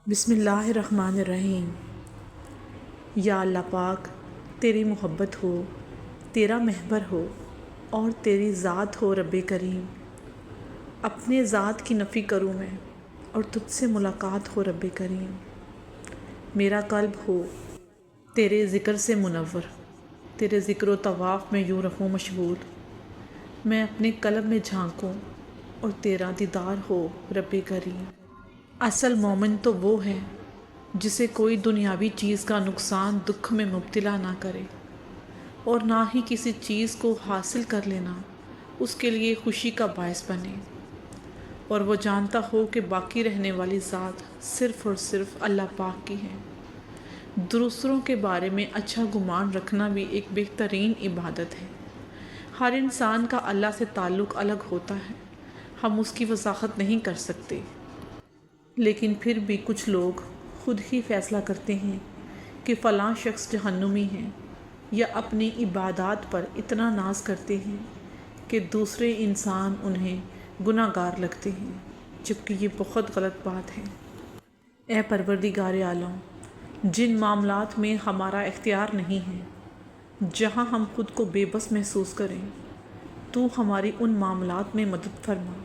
بسم اللہ الرحمن الرحیم۔ یا اللہ پاک، تیری محبت ہو، تیرا محبر ہو اور تیری ذات ہو رب کریم۔ اپنے ذات کی نفی کروں میں اور تجھ سے ملاقات ہو رب کریم۔ میرا قلب ہو تیرے ذکر سے منور، تیرے ذکر و طواف میں یوں رہوں مشغول۔ میں اپنے قلب میں جھانکوں اور تیرا دیدار ہو رب کریم۔ اصل مومن تو وہ ہے جسے کوئی دنیاوی چیز کا نقصان دکھ میں مبتلا نہ کرے، اور نہ ہی کسی چیز کو حاصل کر لینا اس کے لیے خوشی کا باعث بنے، اور وہ جانتا ہو کہ باقی رہنے والی ذات صرف اور صرف اللہ پاک کی ہے۔ دوسروں کے بارے میں اچھا گمان رکھنا بھی ایک بہترین عبادت ہے۔ ہر انسان کا اللہ سے تعلق الگ ہوتا ہے، ہم اس کی وضاحت نہیں کر سکتے، لیکن پھر بھی کچھ لوگ خود ہی فیصلہ کرتے ہیں کہ فلاں شخص جہنمی ہے، یا اپنی عبادات پر اتنا ناز کرتے ہیں کہ دوسرے انسان انہیں گناہ گار لگتے ہیں، جبکہ یہ بہت غلط بات ہے۔ اے پروردگار عالم، جن معاملات میں ہمارا اختیار نہیں ہے، جہاں ہم خود کو بے بس محسوس کریں، تو ہماری ان معاملات میں مدد فرما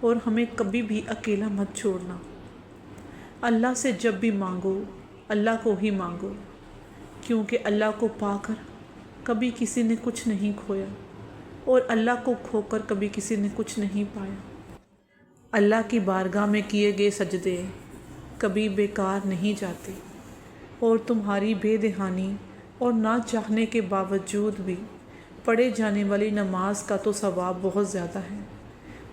اور ہمیں کبھی بھی اکیلا مت چھوڑنا۔ اللہ سے جب بھی مانگو، اللہ کو ہی مانگو، کیونکہ اللہ کو پا کر کبھی کسی نے کچھ نہیں کھویا، اور اللہ کو کھو کر کبھی کسی نے کچھ نہیں پایا۔ اللہ کی بارگاہ میں کیے گئے سجدے کبھی بیکار نہیں جاتے، اور تمہاری بے دہانی اور نہ چاہنے کے باوجود بھی پڑھے جانے والی نماز کا تو ثواب بہت زیادہ ہے،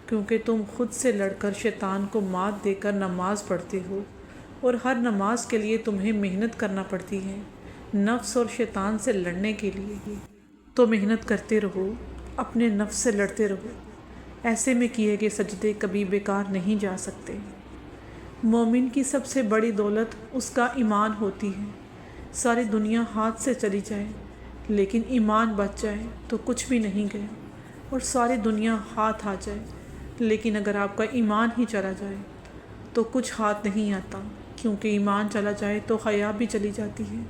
کیونکہ تم خود سے لڑ کر شیطان کو مات دے کر نماز پڑھتے ہو، اور ہر نماز کے لیے تمہیں محنت کرنا پڑتی ہے، نفس اور شیطان سے لڑنے کے لیے۔ تو محنت کرتے رہو، اپنے نفس سے لڑتے رہو، ایسے میں کیے گئے سجدے کبھی بیکار نہیں جا سکتے۔ مومن کی سب سے بڑی دولت اس کا ایمان ہوتی ہے۔ ساری دنیا ہاتھ سے چلی جائے لیکن ایمان بچ جائے تو کچھ بھی نہیں گیا، اور ساری دنیا ہاتھ آ جائے لیکن اگر آپ کا ایمان ہی چلا جائے تو کچھ ہاتھ نہیں آتا، کیونکہ ایمان چلا جائے تو حیا بھی چلی جاتی ہے،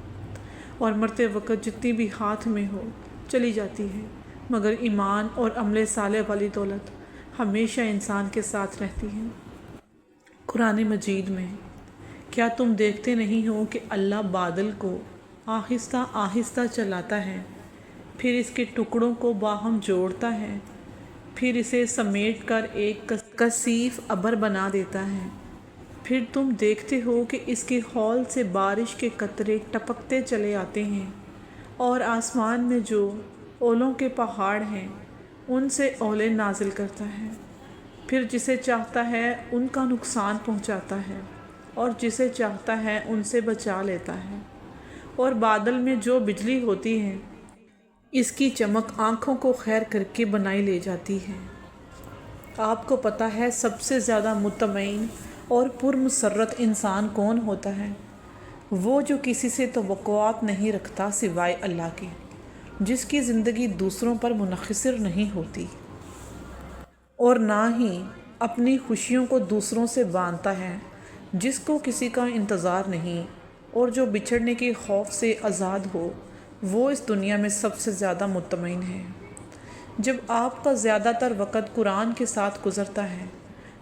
اور مرتے وقت جتنی بھی ہاتھ میں ہو چلی جاتی ہے، مگر ایمان اور عمل صالح والی دولت ہمیشہ انسان کے ساتھ رہتی ہے۔ قرآن مجید میں، کیا تم دیکھتے نہیں ہو کہ اللہ بادل کو آہستہ آہستہ چلاتا ہے، پھر اس کے ٹکڑوں کو باہم جوڑتا ہے، پھر اسے سمیٹ کر ایک کثیف ابر بنا دیتا ہے، پھر تم دیکھتے ہو کہ اس کے ہول سے بارش کے قطرے ٹپکتے چلے آتے ہیں، اور آسمان میں جو اولوں کے پہاڑ ہیں ان سے اولے نازل کرتا ہے، پھر جسے چاہتا ہے ان کا نقصان پہنچاتا ہے، اور جسے چاہتا ہے ان سے بچا لیتا ہے، اور بادل میں جو بجلی ہوتی ہے اس کی چمک آنکھوں کو خیر کر کے بنائی لے جاتی ہے۔ آپ کو پتہ ہے سب سے زیادہ مطمئن اور پرمسرت انسان کون ہوتا ہے؟ وہ جو کسی سے توقعات نہیں رکھتا سوائے اللہ کے، جس کی زندگی دوسروں پر منحصر نہیں ہوتی، اور نہ ہی اپنی خوشیوں کو دوسروں سے باندھتا ہے، جس کو کسی کا انتظار نہیں، اور جو بچھڑنے کے خوف سے آزاد ہو، وہ اس دنیا میں سب سے زیادہ مطمئن ہے۔ جب آپ کا زیادہ تر وقت قرآن کے ساتھ گزرتا ہے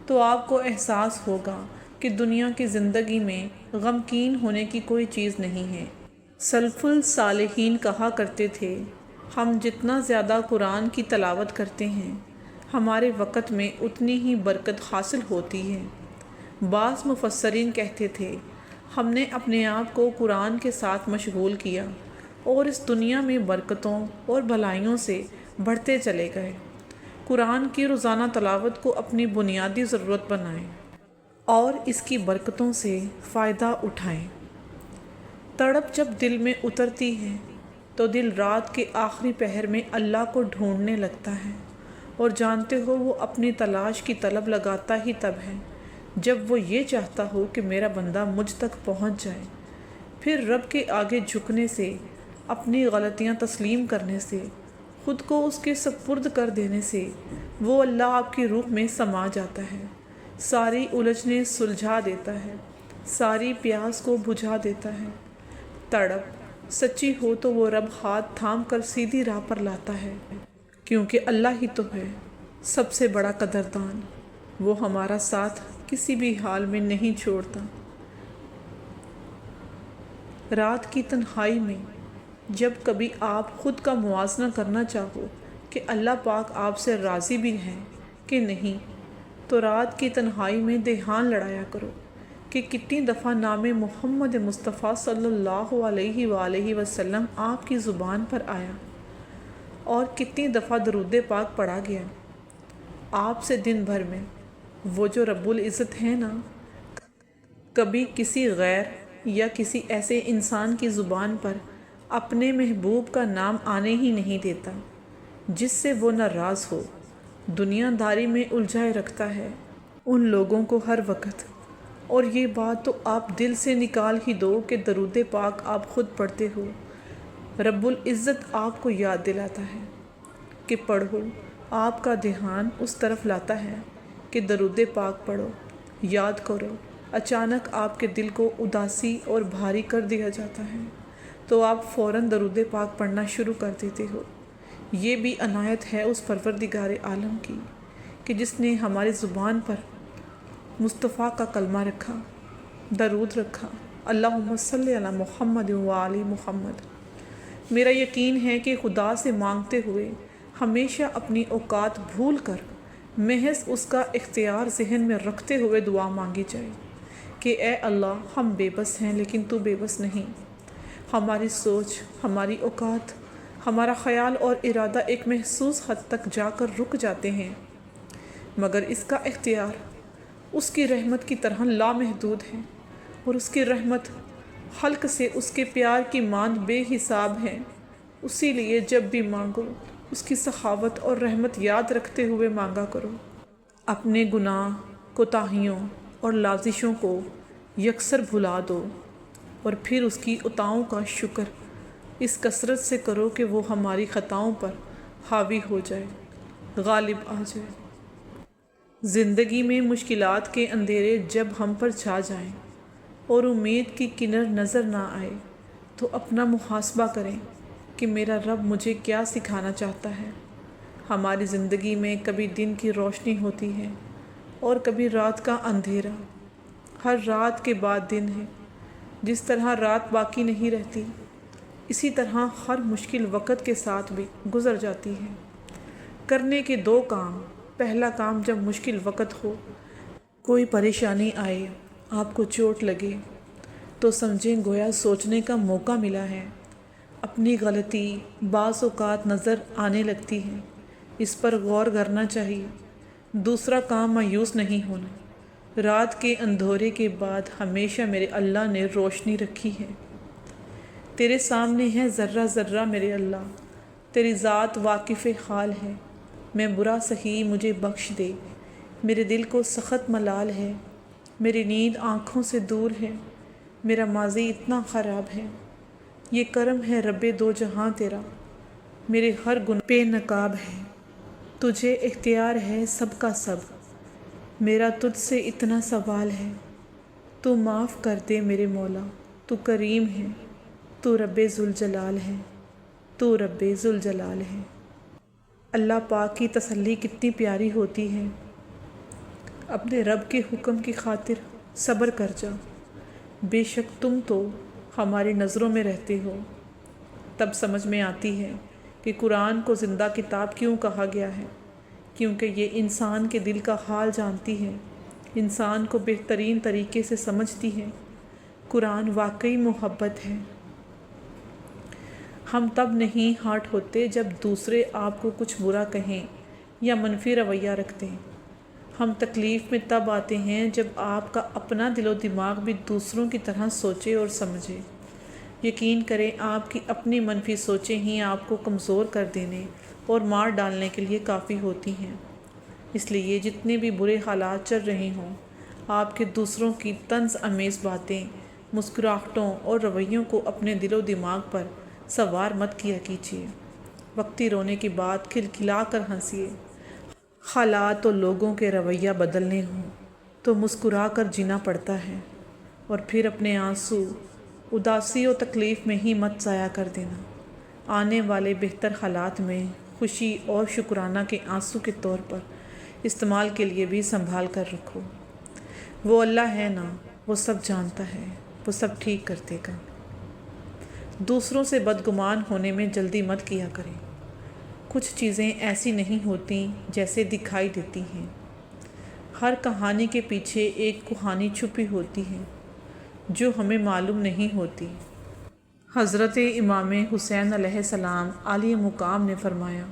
تو آپ کو احساس ہوگا کہ دنیا کی زندگی میں غمگین ہونے کی کوئی چیز نہیں ہے۔ سلف الصالحین کہا کرتے تھے، ہم جتنا زیادہ قرآن کی تلاوت کرتے ہیں ہمارے وقت میں اتنی ہی برکت حاصل ہوتی ہے۔ بعض مفسرین کہتے تھے، ہم نے اپنے آپ کو قرآن کے ساتھ مشغول کیا اور اس دنیا میں برکتوں اور بھلائیوں سے بڑھتے چلے گئے۔ قرآن کی روزانہ تلاوت کو اپنی بنیادی ضرورت بنائیں اور اس کی برکتوں سے فائدہ اٹھائیں۔ تڑپ جب دل میں اترتی ہے تو دل رات کے آخری پہر میں اللہ کو ڈھونڈنے لگتا ہے، اور جانتے ہو وہ اپنی تلاش کی طلب لگاتا ہی تب ہے جب وہ یہ چاہتا ہو کہ میرا بندہ مجھ تک پہنچ جائے۔ پھر رب کے آگے جھکنے سے، اپنی غلطیاں تسلیم کرنے سے، خود کو اس کے سپرد کر دینے سے وہ اللہ آپ کی روح میں سما جاتا ہے، ساری الجھنیں سلجھا دیتا ہے، ساری پیاس کو بجھا دیتا ہے۔ تڑپ سچی ہو تو وہ رب ہاتھ تھام کر سیدھی راہ پر لاتا ہے، کیونکہ اللہ ہی تو ہے سب سے بڑا قدردان۔ وہ ہمارا ساتھ کسی بھی حال میں نہیں چھوڑتا۔ رات کی تنہائی میں جب کبھی آپ خود کا موازنہ کرنا چاہو کہ اللہ پاک آپ سے راضی بھی ہیں کہ نہیں، تو رات کی تنہائی میں دھیان لڑایا کرو کہ کتنی دفعہ نام محمد مصطفیٰ صلی اللہ علیہ وآلہ وسلم آپ کی زبان پر آیا اور کتنی دفعہ درود پاک پڑھا گیا آپ سے دن بھر میں۔ وہ جو رب العزت ہے نا، کبھی کسی غیر یا کسی ایسے انسان کی زبان پر اپنے محبوب کا نام آنے ہی نہیں دیتا جس سے وہ ناراض ہو۔ دنیا داری میں الجھائے رکھتا ہے ان لوگوں کو ہر وقت، اور یہ بات تو آپ دل سے نکال ہی دو کہ درود پاک آپ خود پڑھتے ہو۔ رب العزت آپ کو یاد دلاتا ہے کہ پڑھو، آپ کا دھیان اس طرف لاتا ہے کہ درود پاک پڑھو، یاد کرو۔ اچانک آپ کے دل کو اداسی اور بھاری کر دیا جاتا ہے تو آپ فوراً درود پاک پڑھنا شروع کر دیتے ہو۔ یہ بھی عنایت ہے اس پروردگار عالم کی کہ جس نے ہماری زبان پر مصطفیٰ کا کلمہ رکھا، درود رکھا، اللہم صلی علی محمد وآل محمد۔ میرا یقین ہے کہ خدا سے مانگتے ہوئے ہمیشہ اپنی اوقات بھول کر محض اس کا اختیار ذہن میں رکھتے ہوئے دعا مانگی جائے کہ اے اللہ، ہم بے بس ہیں لیکن تو بے بس نہیں۔ ہماری سوچ، ہماری اوقات، ہمارا خیال اور ارادہ ایک محسوس حد تک جا کر رک جاتے ہیں، مگر اس کا اختیار اس کی رحمت کی طرح لامحدود ہے، اور اس کی رحمت خلق سے اس کے پیار کی ماند بے حساب ہے۔ اسی لیے جب بھی مانگو اس کی سخاوت اور رحمت یاد رکھتے ہوئے مانگا کرو۔ اپنے گناہ، کوتاہیوں اور لغزشوں کو یکسر بھلا دو، اور پھر اس کی عطاؤں کا شکر اس کثرت سے کرو کہ وہ ہماری خطاؤں پر حاوی ہو جائے، غالب آ جائے۔ زندگی میں مشکلات کے اندھیرے جب ہم پر چھا جائیں اور امید کی کنر نظر نہ آئے تو اپنا محاسبہ کریں کہ میرا رب مجھے کیا سکھانا چاہتا ہے۔ ہماری زندگی میں کبھی دن کی روشنی ہوتی ہے اور کبھی رات کا اندھیرا۔ ہر رات کے بعد دن ہے۔ جس طرح رات باقی نہیں رہتی، اسی طرح ہر مشکل وقت کے ساتھ بھی گزر جاتی ہے۔ کرنے کے دو کام۔ پہلا کام، جب مشکل وقت ہو، کوئی پریشانی آئے، آپ کو چوٹ لگے، تو سمجھیں گویا سوچنے کا موقع ملا ہے۔ اپنی غلطی بعض اوقات نظر آنے لگتی ہے، اس پر غور کرنا چاہیے۔ دوسرا کام، مایوس نہیں ہونا۔ رات کے اندھیرے کے بعد ہمیشہ میرے اللہ نے روشنی رکھی ہے۔ تیرے سامنے ہے ذرہ ذرہ میرے اللہ، تیری ذات واقف حال ہے۔ میں برا سہی، مجھے بخش دے۔ میرے دل کو سخت ملال ہے، میری نیند آنکھوں سے دور ہے، میرا ماضی اتنا خراب ہے۔ یہ کرم ہے رب دو جہاں تیرا، میرے ہر گناہ پہ نقاب ہے۔ تجھے اختیار ہے سب کا سب، میرا تجھ سے اتنا سوال ہے۔ تو معاف کر دے میرے مولا، تو کریم ہے، تو رب ذوالجلال ہے، تو رب ذوالجلال ہے۔ اللہ پاک کی تسلی کتنی پیاری ہوتی ہے۔ اپنے رب کے حکم کی خاطر صبر کر جا، بے شک تم تو ہماری نظروں میں رہتے ہو۔ تب سمجھ میں آتی ہے کہ قرآن کو زندہ کتاب کیوں کہا گیا ہے، کیونکہ یہ انسان کے دل کا حال جانتی ہے، انسان کو بہترین طریقے سے سمجھتی ہے۔ قرآن واقعی محبت ہے۔ ہم تب نہیں ہارٹ ہوتے جب دوسرے آپ کو کچھ برا کہیں یا منفی رویہ رکھتے ہیں۔ ہم تکلیف میں تب آتے ہیں جب آپ کا اپنا دل و دماغ بھی دوسروں کی طرح سوچے اور سمجھے۔ یقین کریں، آپ کی اپنی منفی سوچیں ہی آپ کو کمزور کر دینے اور مار ڈالنے کے لیے کافی ہوتی ہیں۔ اس لیے جتنے بھی برے حالات چل رہے ہوں، آپ کے دوسروں کی طنز آمیز باتیں، مسکراہٹوں اور رویوں کو اپنے دل و دماغ پر سوار مت کیا کیجیے۔ وقتی رونے کے بعد کھلکھلا کر ہنسیے۔ حالات اور لوگوں کے رویہ بدلنے ہوں تو مسکرا کر جینا پڑتا ہے۔ اور پھر اپنے آنسو اداسی و تکلیف میں ہی مت ضائع کر دینا۔ آنے والے بہتر حالات میں خوشی اور شکرانہ کے آنسو کے طور پر استعمال کے لیے بھی سنبھال کر رکھو۔ وہ اللہ ہے نا، وہ سب جانتا ہے، وہ سب ٹھیک کر دے گا۔ دوسروں سے بدگمان ہونے میں جلدی مت کیا کریں۔ کچھ چیزیں ایسی نہیں ہوتی جیسے دکھائی دیتی ہیں۔ ہر کہانی کے پیچھے ایک کہانی چھپی ہوتی ہے جو ہمیں معلوم نہیں ہوتی۔ حضرت امام حسین علیہ السلام عالی مقام نے فرمایا،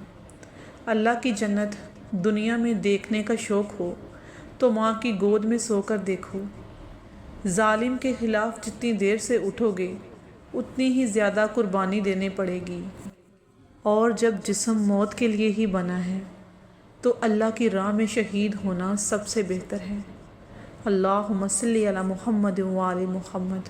اللہ کی جنت دنیا میں دیکھنے کا شوق ہو تو ماں کی گود میں سو کر دیکھو۔ ظالم کے خلاف جتنی دیر سے اٹھو گے اتنی ہی زیادہ قربانی دینی پڑے گی، اور جب جسم موت کے لیے ہی بنا ہے تو اللہ کی راہ میں شہید ہونا سب سے بہتر ہے۔ اللہم صلی علی محمد و آل محمد۔